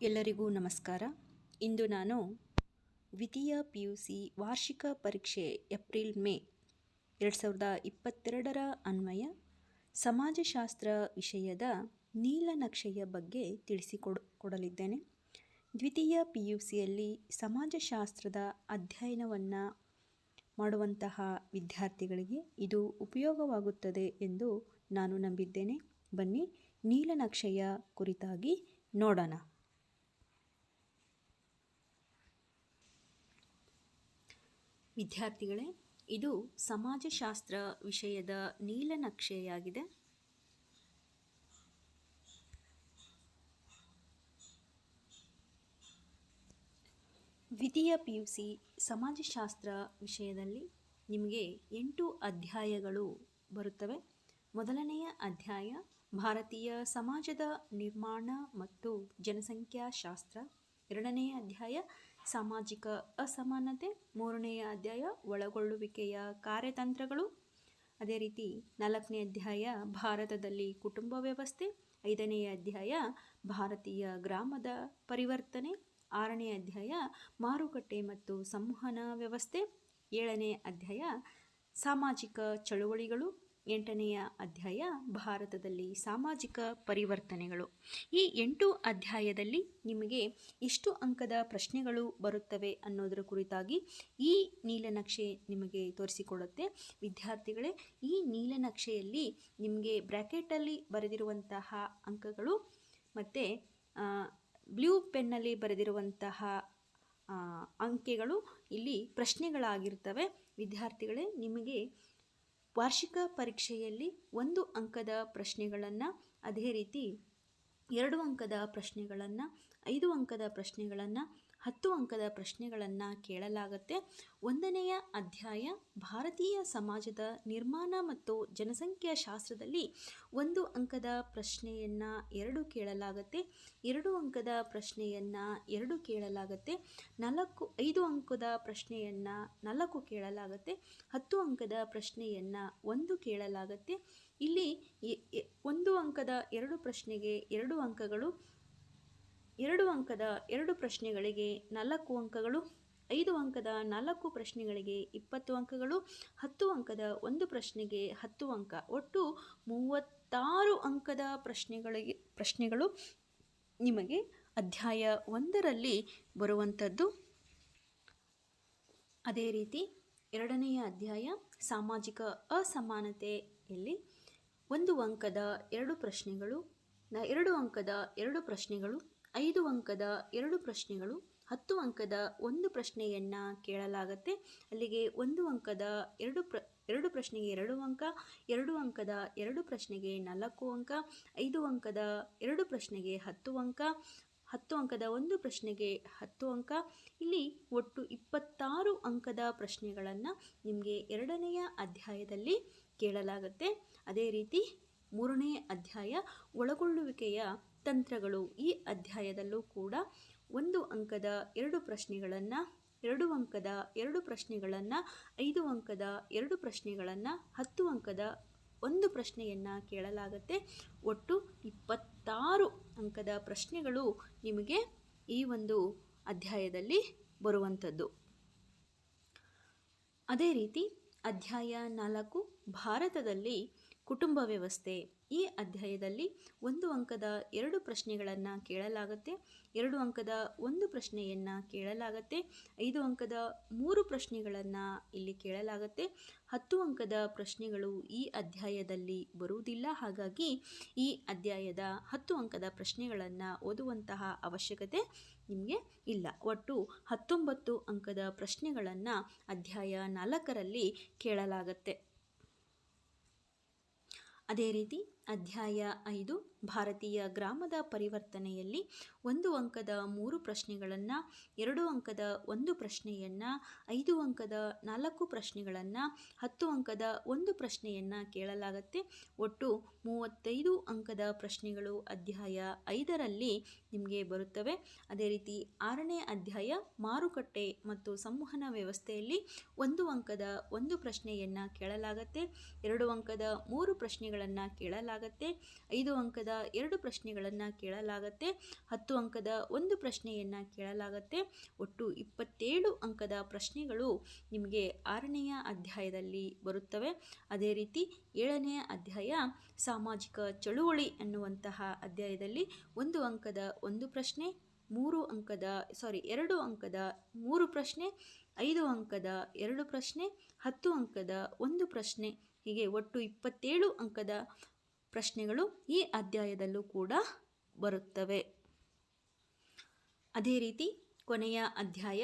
ಎಲ್ಲರಿಗೂ ನಮಸ್ಕಾರ. ಇಂದು ನಾನು ದ್ವಿತೀಯ PUC ವಾರ್ಷಿಕ ಪರೀಕ್ಷೆ ಏಪ್ರಿಲ್-ಮೇ 2022 ಅನ್ವಯ ಸಮಾಜಶಾಸ್ತ್ರ ವಿಷಯದ ನೀಲನಕ್ಷೆಯ ಬಗ್ಗೆ ತಿಳಿಸಿಕೊಡಲಿದ್ದೇನೆ. ದ್ವಿತೀಯ PUCಯಲ್ಲಿ ಸಮಾಜಶಾಸ್ತ್ರದ ಅಧ್ಯಯನವನ್ನು ಮಾಡುವಂತಹ ವಿದ್ಯಾರ್ಥಿಗಳಿಗೆ ಇದು ಉಪಯೋಗವಾಗುತ್ತದೆ ಎಂದು ನಾನು ನಂಬಿದ್ದೇನೆ. ಬನ್ನಿ ನೀಲನಕ್ಷೆಯ ಕುರಿತಾಗಿ ನೋಡೋಣ. ವಿದ್ಯಾರ್ಥಿಗಳೇ, ಇದು ಸಮಾಜಶಾಸ್ತ್ರ ವಿಷಯದ ನೀಲನಕ್ಷೆಯಾಗಿದೆ. ದ್ವಿತೀಯ PUC ಸಮಾಜಶಾಸ್ತ್ರ ವಿಷಯದಲ್ಲಿ ನಿಮಗೆ 8 ಅಧ್ಯಾಯಗಳು ಬರುತ್ತವೆ. ಮೊದಲನೆಯ ಅಧ್ಯಾಯ ಭಾರತೀಯ ಸಮಾಜದ ನಿರ್ಮಾಣ ಮತ್ತು ಜನಸಂಖ್ಯಾಶಾಸ್ತ್ರ. ಎರಡನೆಯ ಅಧ್ಯಾಯ ಸಾಮಾಜಿಕ ಅಸಮಾನತೆ. ಮೂರನೆಯ ಅಧ್ಯಾಯ ಒಳಗೊಳ್ಳುವಿಕೆಯ ಕಾರ್ಯತಂತ್ರಗಳು. ಅದೇ ರೀತಿ 4ನೇ ಅಧ್ಯಾಯ ಭಾರತದಲ್ಲಿ ಕುಟುಂಬ ವ್ಯವಸ್ಥೆ. 5ನೇ ಅಧ್ಯಾಯ ಭಾರತೀಯ ಗ್ರಾಮದ ಪರಿವರ್ತನೆ. 6ನೇ ಅಧ್ಯಾಯ ಮಾರುಕಟ್ಟೆ ಮತ್ತು ಸಂವಹನ ವ್ಯವಸ್ಥೆ. 7ನೇ ಅಧ್ಯಾಯ ಸಾಮಾಜಿಕ ಚಳುವಳಿಗಳು. 8ನೆಯ ಅಧ್ಯಾಯ ಭಾರತದಲ್ಲಿ ಸಾಮಾಜಿಕ ಪರಿವರ್ತನೆಗಳು. ಈ 8 ಅಧ್ಯಾಯದಲ್ಲಿ ನಿಮಗೆ ಎಷ್ಟು ಅಂಕದ ಪ್ರಶ್ನೆಗಳು ಬರುತ್ತವೆ ಅನ್ನೋದರ ಕುರಿತಾಗಿ ಈ ನೀಲನಕ್ಷೆ ನಿಮಗೆ ತೋರಿಸಿಕೊಡುತ್ತೆ. ವಿದ್ಯಾರ್ಥಿಗಳೇ, ಈ ನೀಲನಕ್ಷೆಯಲ್ಲಿ ನಿಮಗೆ ಬ್ರ್ಯಾಕೆಟಲ್ಲಿ ಬರೆದಿರುವಂತಹ ಅಂಕಗಳು ಮತ್ತು ಬ್ಲೂ ಪೆನ್ನಲ್ಲಿ ಬರೆದಿರುವಂತಹ ಅಂಕೆಗಳು ಇಲ್ಲಿ ಪ್ರಶ್ನೆಗಳಾಗಿರ್ತವೆ. ವಿದ್ಯಾರ್ಥಿಗಳೇ, ನಿಮಗೆ ವಾರ್ಷಿಕ ಪರೀಕ್ಷೆಯಲ್ಲಿ 1 ಅಂಕದ ಪ್ರಶ್ನೆಗಳನ್ನು, ಅದೇ ರೀತಿ 2 ಅಂಕದ ಪ್ರಶ್ನೆಗಳನ್ನು, 5 ಅಂಕದ ಪ್ರಶ್ನೆಗಳನ್ನು, 10 ಅಂಕದ ಪ್ರಶ್ನೆಗಳನ್ನು ಕೇಳಲಾಗುತ್ತೆ. 1ನೆಯ ಅಧ್ಯಾಯ ಭಾರತೀಯ ಸಮಾಜದ ನಿರ್ಮಾಣ ಮತ್ತು ಜನಸಂಖ್ಯಾಶಾಸ್ತ್ರದಲ್ಲಿ 1 ಅಂಕದ ಪ್ರಶ್ನೆಯನ್ನು 2 ಕೇಳಲಾಗುತ್ತೆ. 2 ಅಂಕದ ಪ್ರಶ್ನೆಯನ್ನು 2 ಕೇಳಲಾಗುತ್ತೆ. 5 ಅಂಕದ ಪ್ರಶ್ನೆಯನ್ನು 4 ಕೇಳಲಾಗುತ್ತೆ. 10 ಅಂಕದ ಪ್ರಶ್ನೆಯನ್ನು 1 ಕೇಳಲಾಗುತ್ತೆ. ಇಲ್ಲಿ 1 ಅಂಕದ 2 ಪ್ರಶ್ನೆಗೆ 2 ಅಂಕಗಳು, 2 ಅಂಕದ 2 ಪ್ರಶ್ನೆಗಳಿಗೆ 4 ಅಂಕಗಳು, 5 ಅಂಕದ 4 ಪ್ರಶ್ನೆಗಳಿಗೆ 20 ಅಂಕಗಳು, 10 ಅಂಕದ 1 ಪ್ರಶ್ನೆಗೆ 10 ಅಂಕ. ಒಟ್ಟು 36 ಅಂಕದ ಪ್ರಶ್ನೆಗಳು ನಿಮಗೆ ಅಧ್ಯಾಯ 1ರಲ್ಲಿ ಬರುವಂಥದ್ದು. ಅದೇ ರೀತಿ 2ನೆಯ ಅಧ್ಯಾಯ ಸಾಮಾಜಿಕ ಅಸಮಾನತೆಯಲ್ಲಿ 1 ಅಂಕದ 2 ಪ್ರಶ್ನೆಗಳು, 2 ಅಂಕದ 2 ಪ್ರಶ್ನೆಗಳು, 5 ಅಂಕದ 2 ಪ್ರಶ್ನೆಗಳು, 10 ಅಂಕದ 1 ಪ್ರಶ್ನೆಯನ್ನು ಕೇಳಲಾಗುತ್ತೆ. ಅಲ್ಲಿಗೆ 1 ಅಂಕದ 2 ಪ್ರಶ್ನೆಗೆ 2 ಅಂಕ, 2 ಅಂಕದ 2 ಪ್ರಶ್ನೆಗೆ 4 ಅಂಕ, 5 ಅಂಕದ 2 ಪ್ರಶ್ನೆಗೆ 10 ಅಂಕ, 10 ಅಂಕದ 1 ಪ್ರಶ್ನೆಗೆ 10 ಅಂಕ. ಇಲ್ಲಿ ಒಟ್ಟು 26 ಅಂಕದ ಪ್ರಶ್ನೆಗಳನ್ನು ನಿಮಗೆ 2ನೆಯ ಅಧ್ಯಾಯದಲ್ಲಿ ಕೇಳಲಾಗುತ್ತೆ. ಅದೇ ರೀತಿ 3ನೇ ಅಧ್ಯಾಯ ಒಳಗೊಳ್ಳುವಿಕೆಯ ತಂತ್ರಗಳು. ಈ ಅಧ್ಯಾಯದಲ್ಲೂ ಕೂಡ 1 ಅಂಕದ 2 ಪ್ರಶ್ನೆಗಳನ್ನು, 2 ಅಂಕದ 2 ಪ್ರಶ್ನೆಗಳನ್ನು, 5 ಅಂಕದ 2 ಪ್ರಶ್ನೆಗಳನ್ನು, 10 ಅಂಕದ 1 ಪ್ರಶ್ನೆಯನ್ನು ಕೇಳಲಾಗುತ್ತೆ. ಒಟ್ಟು 26 ಅಂಕದ ಪ್ರಶ್ನೆಗಳು ನಿಮಗೆ ಈ ಒಂದು ಅಧ್ಯಾಯದಲ್ಲಿ ಬರುವಂಥದ್ದು. ಅದೇ ರೀತಿ ಅಧ್ಯಾಯ 4 ಭಾರತದಲ್ಲಿ ಕುಟುಂಬ ವ್ಯವಸ್ಥೆ. ಈ ಅಧ್ಯಾಯದಲ್ಲಿ 1 ಅಂಕದ 2 ಪ್ರಶ್ನೆಗಳನ್ನು ಕೇಳಲಾಗುತ್ತೆ. 2 ಅಂಕದ 1 ಪ್ರಶ್ನೆಯನ್ನು ಕೇಳಲಾಗುತ್ತೆ. 5 ಅಂಕದ 3 ಪ್ರಶ್ನೆಗಳನ್ನು ಇಲ್ಲಿ ಕೇಳಲಾಗುತ್ತೆ. 10 ಅಂಕದ ಪ್ರಶ್ನೆಗಳು ಈ ಅಧ್ಯಾಯದಲ್ಲಿ ಬರುವುದಿಲ್ಲ. ಹಾಗಾಗಿ ಈ ಅಧ್ಯಾಯದ 10 ಅಂಕದ ಪ್ರಶ್ನೆಗಳನ್ನು ಓದುವಂತಹ ಅವಶ್ಯಕತೆ ನಿಮಗೆ ಇಲ್ಲ. ಒಟ್ಟು 19 ಅಂಕದ ಪ್ರಶ್ನೆಗಳನ್ನು ಅಧ್ಯಾಯ 4ರಲ್ಲಿ ಕೇಳಲಾಗುತ್ತೆ. ಅದೇ ರೀತಿ ಅಧ್ಯಾಯ 5 ಭಾರತೀಯ ಗ್ರಾಮದ ಪರಿವರ್ತನೆಯಲ್ಲಿ 1 ಅಂಕದ 3 ಪ್ರಶ್ನೆಗಳನ್ನು, 2 ಅಂಕದ 1 ಪ್ರಶ್ನೆಯನ್ನು, 5 ಅಂಕದ 4 ಪ್ರಶ್ನೆಗಳನ್ನು, 10 ಅಂಕದ 1 ಪ್ರಶ್ನೆಯನ್ನು ಕೇಳಲಾಗುತ್ತೆ. ಒಟ್ಟು 35 ಅಂಕದ ಪ್ರಶ್ನೆಗಳು ಅಧ್ಯಾಯ 5ರಲ್ಲಿ ನಿಮಗೆ ಬರುತ್ತವೆ. ಅದೇ ರೀತಿ 6ನೇ ಅಧ್ಯಾಯ ಮಾರುಕಟ್ಟೆ ಮತ್ತು ಸಂವಹನ ವ್ಯವಸ್ಥೆಯಲ್ಲಿ 1 ಅಂಕದ 1 ಪ್ರಶ್ನೆಯನ್ನು ಕೇಳಲಾಗುತ್ತೆ. 2 ಅಂಕದ 3 ಪ್ರಶ್ನೆಗಳನ್ನು ಕೇಳಲಾಗುತ್ತೆ. 5 ಅಂಕದ ಅಂಕದ 2 ಪ್ರಶ್ನೆಗಳನ್ನು ಕೇಳಲಾಗುತ್ತೆ. 10 ಅಂಕದ 1 ಪ್ರಶ್ನೆಯನ್ನು ಕೇಳಲಾಗುತ್ತೆ. ಒಟ್ಟು 27 ಅಂಕದ ಪ್ರಶ್ನೆಗಳು ನಿಮಗೆ 6ನೆಯ ಅಧ್ಯಾಯದಲ್ಲಿ ಬರುತ್ತವೆ. ಅದೇ ರೀತಿ 7ನೆಯ ಅಧ್ಯಾಯ ಸಾಮಾಜಿಕ ಚಳುವಳಿ ಅನ್ನುವಂತಹ ಅಧ್ಯಾಯದಲ್ಲಿ 1 ಅಂಕದ 1 ಪ್ರಶ್ನೆ, 2 ಅಂಕದ 3 ಪ್ರಶ್ನೆ, 5 ಅಂಕದ 2 ಪ್ರಶ್ನೆ, 10 ಅಂಕದ 1 ಪ್ರಶ್ನೆ, ಹೀಗೆ ಒಟ್ಟು 27 ಅಂಕದ ಪ್ರಶ್ನೆಗಳು ಈ ಅಧ್ಯಾಯದಲ್ಲೂ ಕೂಡ ಬರುತ್ತವೆ. ಅದೇ ರೀತಿ ಕೊನೆಯ ಅಧ್ಯಾಯ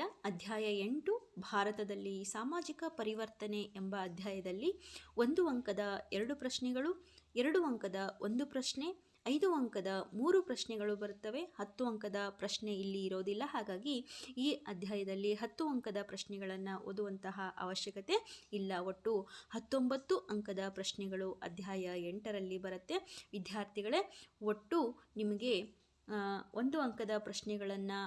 8 ಭಾರತದಲ್ಲಿ ಸಾಮಾಜಿಕ ಪರಿವರ್ತನೆ ಎಂಬ ಅಧ್ಯಾಯದಲ್ಲಿ 1 ಅಂಕದ 2 ಪ್ರಶ್ನೆಗಳು, 2 ಅಂಕದ 1 ಪ್ರಶ್ನೆ, 5 ಅಂಕದ 3 ಪ್ರಶ್ನೆಗಳು ಬರುತ್ತವೆ. 10 ಅಂಕದ ಪ್ರಶ್ನೆ ಇಲ್ಲಿ ಇರೋದಿಲ್ಲ. ಹಾಗಾಗಿ ಈ ಅಧ್ಯಾಯದಲ್ಲಿ 10 ಅಂಕದ ಪ್ರಶ್ನೆಗಳನ್ನು ಓದುವಂತಹ ಅವಶ್ಯಕತೆ ಇಲ್ಲ. ಒಟ್ಟು 19 ಅಂಕದ ಪ್ರಶ್ನೆಗಳು ಅಧ್ಯಾಯ 8ರಲ್ಲಿ ಬರುತ್ತೆ. ವಿದ್ಯಾರ್ಥಿಗಳೇ, ಒಟ್ಟು ನಿಮಗೆ 1 ಅಂಕದ ಪ್ರಶ್ನೆಗಳನ್ನು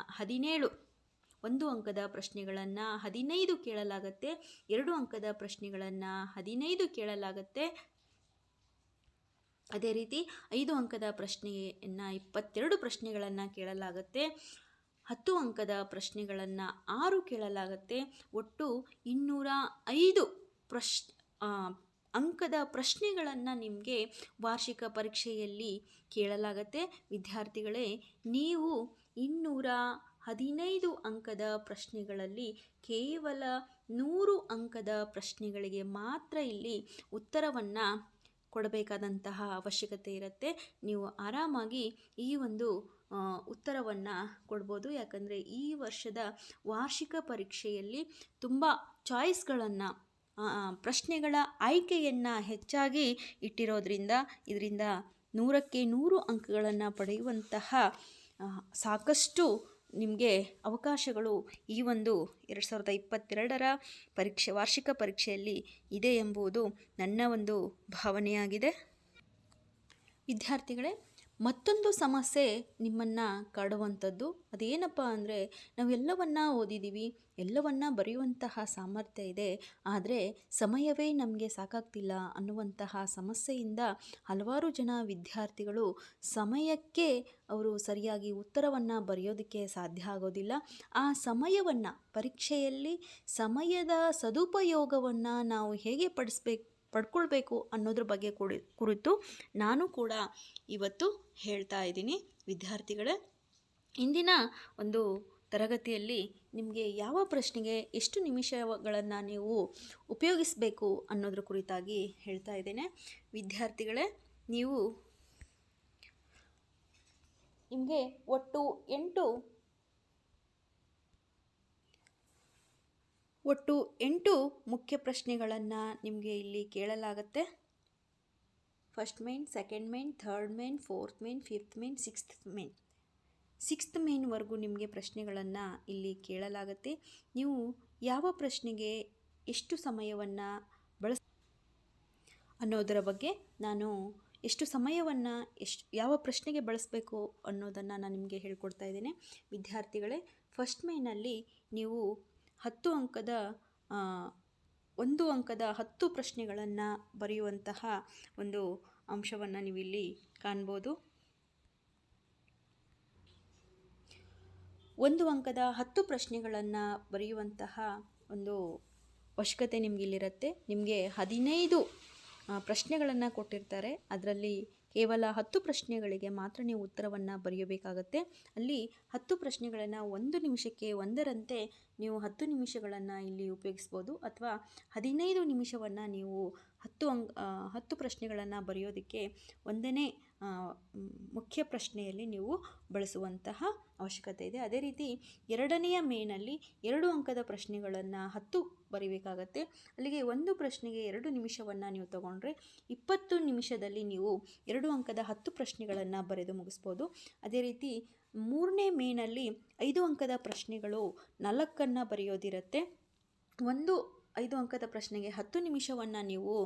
1 ಅಂಕದ ಪ್ರಶ್ನೆಗಳನ್ನು 15 ಕೇಳಲಾಗುತ್ತೆ. 2 ಅಂಕದ ಪ್ರಶ್ನೆಗಳನ್ನು 15 ಕೇಳಲಾಗುತ್ತೆ. ಅದೇ ರೀತಿ 5 ಅಂಕದ ಪ್ರಶ್ನೆಯನ್ನು 22 ಪ್ರಶ್ನೆಗಳನ್ನು ಕೇಳಲಾಗುತ್ತೆ. 10 ಅಂಕದ ಪ್ರಶ್ನೆಗಳನ್ನು 6 ಕೇಳಲಾಗುತ್ತೆ. ಒಟ್ಟು 205 ಅಂಕದ ಪ್ರಶ್ನೆಗಳನ್ನು ನಿಮಗೆ ವಾರ್ಷಿಕ ಪರೀಕ್ಷೆಯಲ್ಲಿ ಕೇಳಲಾಗುತ್ತೆ. ವಿದ್ಯಾರ್ಥಿಗಳೇ, ನೀವು 215 ಅಂಕದ ಪ್ರಶ್ನೆಗಳಲ್ಲಿ ಕೇವಲ 100 ಅಂಕದ ಪ್ರಶ್ನೆಗಳಿಗೆ ಮಾತ್ರ ಇಲ್ಲಿ ಉತ್ತರವನ್ನು ಕೊಡಬೇಕಾದಂತಹ ಅವಶ್ಯಕತೆ ಇರುತ್ತೆ. ನೀವು ಆರಾಮಾಗಿ ಈ ಒಂದು ಉತ್ತರವನ್ನು ಕೊಡ್ಬೋದು. ಯಾಕಂದರೆ ಈ ವರ್ಷದ ವಾರ್ಷಿಕ ಪರೀಕ್ಷೆಯಲ್ಲಿ ತುಂಬ ಚಾಯ್ಸ್ಗಳನ್ನು, ಪ್ರಶ್ನೆಗಳ ಆಯ್ಕೆಯನ್ನು ಹೆಚ್ಚಾಗಿ ಇಟ್ಟಿರೋದ್ರಿಂದ ಇದರಿಂದ 100ಕ್ಕೆ 100 ಅಂಕಗಳನ್ನು ಪಡೆಯುವಂತಹ ಸಾಕಷ್ಟು ನಿಮಗೆ ಅವಕಾಶಗಳು ಈ ಒಂದು 2022ರ ವಾರ್ಷಿಕ ಪರೀಕ್ಷೆಯಲ್ಲಿ ಇದೆ ಎಂಬುದು ನನ್ನ ಒಂದು ಭಾವನೆಯಾಗಿದೆ. ವಿದ್ಯಾರ್ಥಿಗಳೇ, ಮತ್ತೊಂದು ಸಮಸ್ಯೆ ನಿಮ್ಮನ್ನು ಕಾಡುವಂಥದ್ದು ಅದೇನಪ್ಪ ಅಂದರೆ, ನಾವೆಲ್ಲವನ್ನ ಓದಿದ್ದೀವಿ, ಎಲ್ಲವನ್ನ ಬರೆಯುವಂತಹ ಸಾಮರ್ಥ್ಯ ಇದೆ, ಆದರೆ ಸಮಯವೇ ನಮಗೆ ಸಾಕಾಗ್ತಿಲ್ಲ ಅನ್ನುವಂತಹ ಸಮಸ್ಯೆಯಿಂದ ಹಲವಾರು ಜನ ವಿದ್ಯಾರ್ಥಿಗಳು ಸಮಯಕ್ಕೆ ಅವರು ಸರಿಯಾಗಿ ಉತ್ತರವನ್ನು ಬರೆಯೋದಕ್ಕೆ ಸಾಧ್ಯ ಆಗೋದಿಲ್ಲ. ಆ ಸಮಯವನ್ನು, ಪರೀಕ್ಷೆಯಲ್ಲಿ ಸಮಯದ ಸದುಪಯೋಗವನ್ನು ನಾವು ಹೇಗೆ ಪಡ್ಕೊಳ್ಬೇಕು ಅನ್ನೋದ್ರ ಬಗ್ಗೆ ಕುರಿತು ನಾನು ಕೂಡ ಇವತ್ತು ಹೇಳ್ತಾ ಇದ್ದೀನಿ. ವಿದ್ಯಾರ್ಥಿಗಳೇ, ಇಂದಿನ ಒಂದು ತರಗತಿಯಲ್ಲಿ ನಿಮಗೆ ಯಾವ ಪ್ರಶ್ನೆಗೆ ಎಷ್ಟು ನಿಮಿಷಗಳನ್ನು ನೀವು ಉಪಯೋಗಿಸಬೇಕು ಅನ್ನೋದ್ರ ಕುರಿತಾಗಿ ಹೇಳ್ತಾ ಇದ್ದೇನೆ. ವಿದ್ಯಾರ್ಥಿಗಳೇ, ನಿಮಗೆ ಒಟ್ಟು 8 ಮುಖ್ಯ ಪ್ರಶ್ನೆಗಳನ್ನು ನಿಮಗೆ ಇಲ್ಲಿ ಕೇಳಲಾಗುತ್ತೆ. First main, second main, third main, fourth main, fifth main, sixth ಮೇನ್ವರೆಗೂ ನಿಮಗೆ ಪ್ರಶ್ನೆಗಳನ್ನು ಇಲ್ಲಿ ಕೇಳಲಾಗುತ್ತೆ. ನೀವು ಯಾವ ಪ್ರಶ್ನೆಗೆ ಎಷ್ಟು ಸಮಯವನ್ನು ಅನ್ನೋದರ ಬಗ್ಗೆ ನಾನು ಎಷ್ಟು ಸಮಯವನ್ನು ಯಾವ ಪ್ರಶ್ನೆಗೆ ಬಳಸಬೇಕು ಅನ್ನೋದನ್ನು ನಾನು ನಿಮಗೆ ಹೇಳ್ಕೊಡ್ತಾ ಇದ್ದೇನೆ. ವಿದ್ಯಾರ್ಥಿಗಳೇ, ಫಸ್ಟ್ ಮೇನಲ್ಲಿ ನೀವು 1 ಅಂಕದ 10 ಪ್ರಶ್ನೆಗಳನ್ನು ಬರೆಯುವಂತಹ ಒಂದು ಅಂಶವನ್ನು ನೀವಿಲ್ಲಿ ಕಾಣ್ಬೋದು. 1 ಅಂಕದ 10 ಪ್ರಶ್ನೆಗಳನ್ನು ಬರೆಯುವಂತಹ ಒಂದು ಅವಶ್ಯಕತೆ ನಿಮಗಿಲ್ಲಿರುತ್ತೆ. ನಿಮಗೆ 15 ಪ್ರಶ್ನೆಗಳನ್ನು ಕೊಟ್ಟಿರ್ತಾರೆ. ಅದರಲ್ಲಿ ಕೇವಲ 10 ಪ್ರಶ್ನೆಗಳಿಗೆ ಮಾತ್ರ ನೀವು ಉತ್ತರವನ್ನು ಬರೆಯಬೇಕಾಗತ್ತೆ. ಅಲ್ಲಿ 10 ಪ್ರಶ್ನೆಗಳನ್ನು 1 ನಿಮಿಷಕ್ಕೆ ಒಂದರಂತೆ ನೀವು 10 ನಿಮಿಷಗಳನ್ನು ಇಲ್ಲಿ ಉಪಯೋಗಿಸ್ಬೋದು, ಅಥವಾ 15 ನಿಮಿಷವನ್ನು ನೀವು 10 ಪ್ರಶ್ನೆಗಳನ್ನು ಬರೆಯೋದಕ್ಕೆ ಒಂದನೇ ಮುಖ್ಯ ಪ್ರಶ್ನೆಯಲ್ಲಿ ನೀವು ಬಳಸುವಂತಹ ಅವಶ್ಯಕತೆ ಇದೆ. ಅದೇ ರೀತಿ 2ನೆಯ ಮೇನಲ್ಲಿ 2 ಅಂಕದ ಪ್ರಶ್ನೆಗಳನ್ನು 10 ಬರೀಬೇಕಾಗತ್ತೆ. ಅಲ್ಲಿಗೆ ಒಂದು ಪ್ರಶ್ನೆಗೆ 2 ನಿಮಿಷವನ್ನು ನೀವು ತಗೊಂಡ್ರೆ 20 ನಿಮಿಷದಲ್ಲಿ ನೀವು 2 ಅಂಕದ 10 ಪ್ರಶ್ನೆಗಳನ್ನು ಬರೆದು ಮುಗಿಸ್ಬೋದು. ಅದೇ ರೀತಿ 3ನೇ ಮೇನಲ್ಲಿ 5 ಅಂಕದ ಪ್ರಶ್ನೆಗಳು 4 ಬರೆಯೋದಿರುತ್ತೆ. 5 ಅಂಕದ ಪ್ರಶ್ನೆಗೆ 10 ನಿಮಿಷವನ್ನು ನೀವು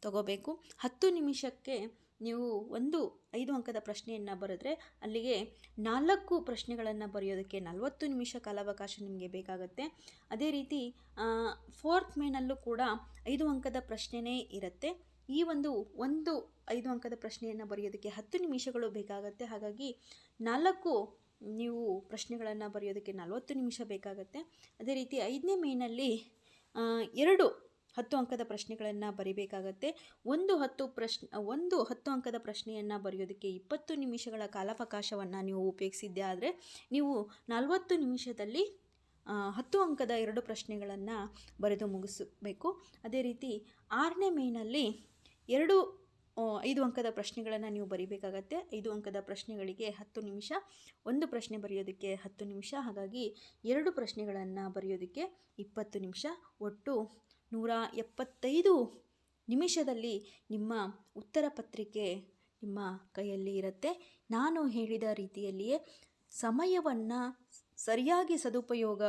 ತಗೋಬೇಕು. 10 ನಿಮಿಷಕ್ಕೆ ನೀವು 5 ಅಂಕದ ಪ್ರಶ್ನೆಯನ್ನು ಬರೆದ್ರೆ ಅಲ್ಲಿಗೆ 4 ಪ್ರಶ್ನೆಗಳನ್ನು ಬರೆಯೋದಕ್ಕೆ 40 ನಿಮಿಷ ಕಾಲಾವಕಾಶ ನಿಮಗೆ ಬೇಕಾಗುತ್ತೆ. ಅದೇ ರೀತಿ 4th ಮೇನಲ್ಲೂ ಕೂಡ 5 ಅಂಕದ ಪ್ರಶ್ನೆನೇ ಇರುತ್ತೆ. ಈ ಒಂದು 5 ಅಂಕದ ಪ್ರಶ್ನೆಯನ್ನು ಬರೆಯೋದಕ್ಕೆ 10 ನಿಮಿಷಗಳು ಬೇಕಾಗುತ್ತೆ. ಹಾಗಾಗಿ 4 ನೀವು ಪ್ರಶ್ನೆಗಳನ್ನು ಬರೆಯೋದಕ್ಕೆ 40 ನಿಮಿಷ ಬೇಕಾಗುತ್ತೆ. ಅದೇ ರೀತಿ 5ನೇ ಮೇನಲ್ಲಿ 2 10 ಅಂಕದ ಪ್ರಶ್ನೆಗಳನ್ನು ಬರಿಬೇಕಾಗತ್ತೆ. ಒಂದು 10 ಅಂಕದ ಪ್ರಶ್ನೆಯನ್ನು ಬರೆಯೋದಕ್ಕೆ 20 ನಿಮಿಷಗಳ ಕಾಲಾವಕಾಶವನ್ನು ನೀವು ಉಪಯೋಗಿಸಿದ್ದೆ ಆದರೆ ನೀವು 40 ನಿಮಿಷದಲ್ಲಿ 10 ಅಂಕದ 2 ಪ್ರಶ್ನೆಗಳನ್ನು ಬರೆದು ಮುಗಿಸಬೇಕು. ಅದೇ ರೀತಿ 6ನೇ ಮೇನಲ್ಲಿ 5 ಅಂಕದ ಪ್ರಶ್ನೆಗಳನ್ನು ನೀವು ಬರಿಬೇಕಾಗತ್ತೆ. 5 ಅಂಕದ ಪ್ರಶ್ನೆಗಳಿಗೆ 10 ನಿಮಿಷ, ಒಂದು ಪ್ರಶ್ನೆ ಬರೆಯೋದಕ್ಕೆ 10 ನಿಮಿಷ, ಹಾಗಾಗಿ 2 ಪ್ರಶ್ನೆಗಳನ್ನು ಬರೆಯೋದಕ್ಕೆ 20 ನಿಮಿಷ. ಒಟ್ಟು 175 ನಿಮಿಷದಲ್ಲಿ ನಿಮ್ಮ ಉತ್ತರ ಪತ್ರಿಕೆ ನಿಮ್ಮ ಕೈಯಲ್ಲಿ ಇರುತ್ತೆ. ನಾನು ಹೇಳಿದ ರೀತಿಯಲ್ಲಿಯೇ ಸಮಯವನ್ನು ಸರಿಯಾಗಿ ಸದುಪಯೋಗ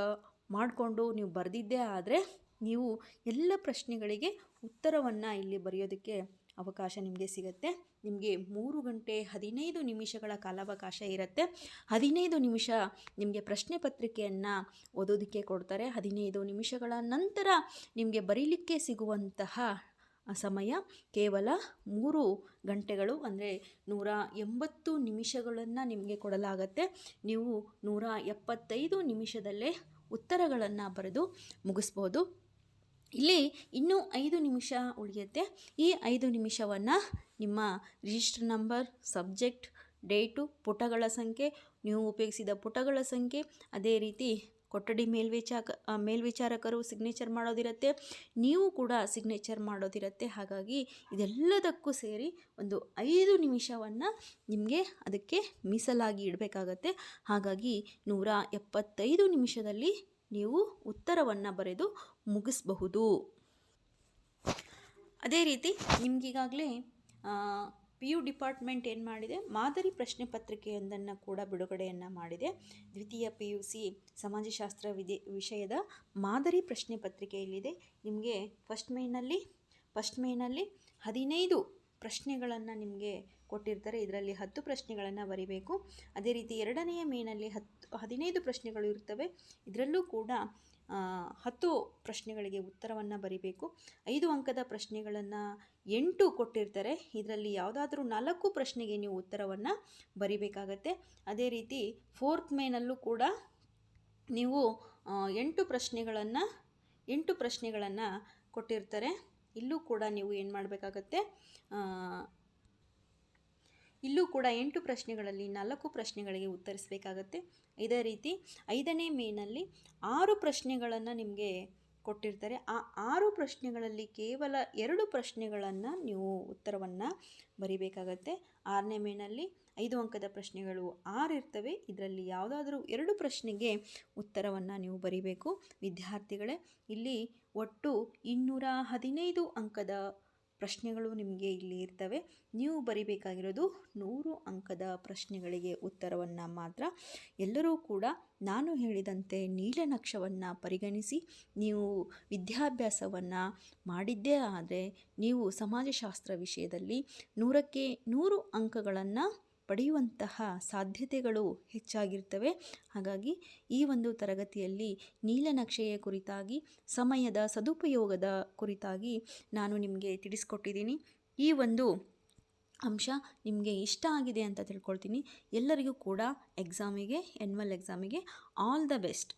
ಮಾಡಿಕೊಂಡು ನೀವು ಬರೆದಿದ್ದೇ ಆದರೆ ನೀವು ಎಲ್ಲ ಪ್ರಶ್ನೆಗಳಿಗೆ ಉತ್ತರವನ್ನು ಇಲ್ಲಿ ಬರೆಯೋದಕ್ಕೆ ಅವಕಾಶ ನಿಮಗೆ ಸಿಗುತ್ತೆ. ನಿಮಗೆ 3 ಗಂಟೆ 15 ನಿಮಿಷಗಳ ಕಾಲಾವಕಾಶ ಇರುತ್ತೆ. 15 ನಿಮಿಷ ನಿಮಗೆ ಪ್ರಶ್ನೆ ಪತ್ರಿಕೆಯನ್ನು ಓದೋದಕ್ಕೆ ಕೊಡ್ತಾರೆ. 15 ನಿಮಿಷಗಳ ನಂತರ ನಿಮಗೆ ಬರೀಲಿಕ್ಕೆ ಸಿಗುವಂತಹ ಸಮಯ ಕೇವಲ 3 ಗಂಟೆಗಳು, ಅಂದರೆ 180 ನಿಮಿಷಗಳನ್ನು ನಿಮಗೆ ಕೊಡಲಾಗತ್ತೆ. ನೀವು 175 ನಿಮಿಷದಲ್ಲೇ ಉತ್ತರಗಳನ್ನು ಬರೆದು ಮುಗಿಸ್ಬೋದು. ಇಲ್ಲಿ ಇನ್ನೂ 5 ನಿಮಿಷ ಉಳಿಯುತ್ತೆ. ಈ 5 ನಿಮಿಷವನ್ನು ನಿಮ್ಮ ರಿಜಿಸ್ಟರ್ ನಂಬರ್, ಸಬ್ಜೆಕ್ಟ್, ಡೇಟು, ಪುಟಗಳ ಸಂಖ್ಯೆ, ನೀವು ಉಪಯೋಗಿಸಿದ ಪುಟಗಳ ಸಂಖ್ಯೆ, ಅದೇ ರೀತಿ ಕೊಠಡಿ ಮೇಲ್ವಿಚಾರಕರು ಸಿಗ್ನೇಚರ್ ಮಾಡೋದಿರುತ್ತೆ, ನೀವು ಕೂಡ ಸಿಗ್ನೇಚರ್ ಮಾಡೋದಿರುತ್ತೆ. ಹಾಗಾಗಿ ಇದೆಲ್ಲದಕ್ಕೂ ಸೇರಿ ಒಂದು 5 ನಿಮಿಷವನ್ನು ನಿಮಗೆ ಅದಕ್ಕೆ ಮೀಸಲಾಗಿ ಇಡಬೇಕಾಗತ್ತೆ. ಹಾಗಾಗಿ 175 ನಿಮಿಷದಲ್ಲಿ ನೀವು ಉತ್ತರವನ್ನು ಬರೆದು ಮುಗಿಸಬಹುದು. ಅದೇ ರೀತಿ ನಿಮಗೀಗಾಗಲೇ PU ಡಿಪಾರ್ಟ್ಮೆಂಟ್ ಏನು ಮಾಡಿದೆ, ಮಾದರಿ ಪ್ರಶ್ನೆ ಪತ್ರಿಕೆಯೊಂದನ್ನು ಕೂಡ ಬಿಡುಗಡೆಯನ್ನು ಮಾಡಿದೆ. ದ್ವಿತೀಯ PUC ಸಮಾಜಶಾಸ್ತ್ರ ವಿಷಯದ ಮಾದರಿ ಪ್ರಶ್ನೆ ಪತ್ರಿಕೆಯಲ್ಲಿದೆ. ನಿಮಗೆ ಫಸ್ಟ್ ಮೇನಲ್ಲಿ 15 ಪ್ರಶ್ನೆಗಳನ್ನು ನಿಮಗೆ ಕೊಟ್ಟಿರ್ತಾರೆ. ಇದರಲ್ಲಿ 10 ಪ್ರಶ್ನೆಗಳನ್ನು ಬರೀಬೇಕು. ಅದೇ ರೀತಿ 2ನೇ ಮೇನಲ್ಲಿ 15 ಪ್ರಶ್ನೆಗಳು ಇರ್ತವೆ. ಇದರಲ್ಲೂ ಕೂಡ 10 ಪ್ರಶ್ನೆಗಳಿಗೆ ಉತ್ತರವನ್ನು ಬರೀಬೇಕು. 5 ಅಂಕದ ಪ್ರಶ್ನೆಗಳನ್ನು 8 ಕೊಟ್ಟಿರ್ತಾರೆ. ಇದರಲ್ಲಿ ಯಾವುದಾದ್ರೂ 4 ಪ್ರಶ್ನೆಗೆ ನೀವು ಉತ್ತರವನ್ನು ಬರೀಬೇಕಾಗತ್ತೆ. ಅದೇ ರೀತಿ 4th ಮೇನಲ್ಲೂ ಕೂಡ ನೀವು 8 ಪ್ರಶ್ನೆಗಳನ್ನು ಕೊಟ್ಟಿರ್ತಾರೆ. ಇಲ್ಲೂ ಕೂಡ ನೀವು ಏನು ಮಾಡಬೇಕಾಗತ್ತೆ, ಇಲ್ಲೂ ಕೂಡ 8 ಪ್ರಶ್ನೆಗಳಲ್ಲಿ 4 ಪ್ರಶ್ನೆಗಳಿಗೆ ಉತ್ತರಿಸಬೇಕಾಗತ್ತೆ. ಇದೇ ರೀತಿ 5ನೇ ಮೇನಲ್ಲಿ 6 ಪ್ರಶ್ನೆಗಳನ್ನು ನಿಮಗೆ ಕೊಟ್ಟಿರ್ತಾರೆ. ಆ 6 ಪ್ರಶ್ನೆಗಳಲ್ಲಿ ಕೇವಲ 2 ಪ್ರಶ್ನೆಗಳನ್ನು ನೀವು ಉತ್ತರವನ್ನು ಬರೀಬೇಕಾಗತ್ತೆ. 6ನೇ ಮೇನಲ್ಲಿ 5 ಅಂಕದ ಪ್ರಶ್ನೆಗಳು 6 ಇರ್ತವೆ. ಇದರಲ್ಲಿ ಯಾವುದಾದ್ರೂ 2 ಪ್ರಶ್ನೆಗೆ ಉತ್ತರವನ್ನು ನೀವು ಬರೀಬೇಕು. ವಿದ್ಯಾರ್ಥಿಗಳೇ, ಇಲ್ಲಿ ಒಟ್ಟು 215 ಅಂಕದ ಪ್ರಶ್ನೆಗಳು ನಿಮಗೆ ಇಲ್ಲಿ ಇರ್ತವೆ. ನೀವು ಬರಿಬೇಕಾಗಿರೋದು 100 ಅಂಕದ ಪ್ರಶ್ನೆಗಳಿಗೆ ಉತ್ತರವನ್ನು ಮಾತ್ರ. ಎಲ್ಲರೂ ಕೂಡ ನಾನು ಹೇಳಿದಂತೆ ನೀಲನಕ್ಷವನ್ನು ಪರಿಗಣಿಸಿ ನೀವು ವಿದ್ಯಾಭ್ಯಾಸವನ್ನು ಮಾಡಿದ್ದೇ ಆದರೆ ನೀವು ಸಮಾಜಶಾಸ್ತ್ರ ವಿಷಯದಲ್ಲಿ 100ಕ್ಕೆ 100 ಅಂಕಗಳನ್ನು ಪಡೆಯುವಂತಹ ಸಾಧ್ಯತೆಗಳು ಹೆಚ್ಚಾಗಿರ್ತವೆ. ಹಾಗಾಗಿ ಈ ಒಂದು ತರಗತಿಯಲ್ಲಿ ನೀಲನಕ್ಷೆಯ ಕುರಿತಾಗಿ, ಸಮಯದ ಸದುಪಯೋಗದ ಕುರಿತಾಗಿ ನಾನು ನಿಮಗೆ ತಿಳಿಸ್ಕೊಟ್ಟಿದ್ದೀನಿ. ಈ ಒಂದು ಅಂಶ ನಿಮಗೆ ಇಷ್ಟ ಆಗಿದೆ ಅಂತ ತಿಳ್ಕೊಳ್ತೀನಿ. ಎಲ್ಲರಿಗೂ ಕೂಡ ಎಕ್ಸಾಮಿಗೆ, ಎನ್ಯುವಲ್ ಎಕ್ಸಾಮಿಗೆ ಆಲ್ ದ ಬೆಸ್ಟ್.